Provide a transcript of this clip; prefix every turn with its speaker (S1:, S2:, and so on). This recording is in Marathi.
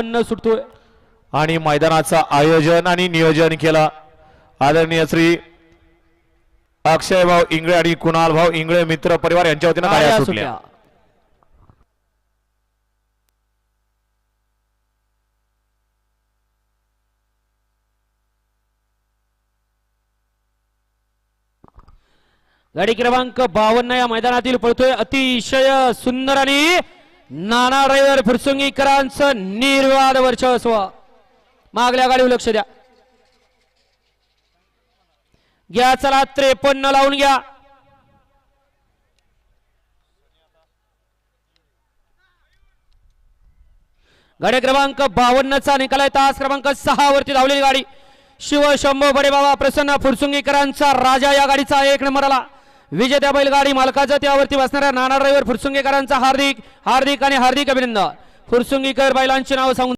S1: न सुटतोय
S2: आणि मैदानाचं आयोजन आणि नियोजन केलं आदरणीय श्री अक्षय भाऊ इंगळे आणि कुणाल भाऊ इंगळे मित्र परिवार यांच्या वतीने गाड्या सुटल्या।
S1: गाडी क्रमांक 52 या मैदानातील पळतोय अतिशय सुंदर आणि नाना ड्रायव्हर फुरसुंगीकरांचं निर्वाद वर्चस्व। मागल्या गाडीवर लक्ष द्या, घ्या चला 53 लावून घ्या। गाडी क्रमांक 52 चा निकाल आहे तास क्रमांक 6 वरती धावलेली गाडी शिव शंभो बडे बाबा प्रसन्न फुरसुंगीकरांचा राजा या गाडीचा 1 नंबर आला। विजेत्या बैलगाडी मालकाचं त्यावरती बसणाऱ्या नाना ड्रायव्हर फुरसुंगीकरांचा हार्दिक हार्दिक आणि हार्दिक अभिनंदन। फुरसुंगीकर बैलांची नाव सांगून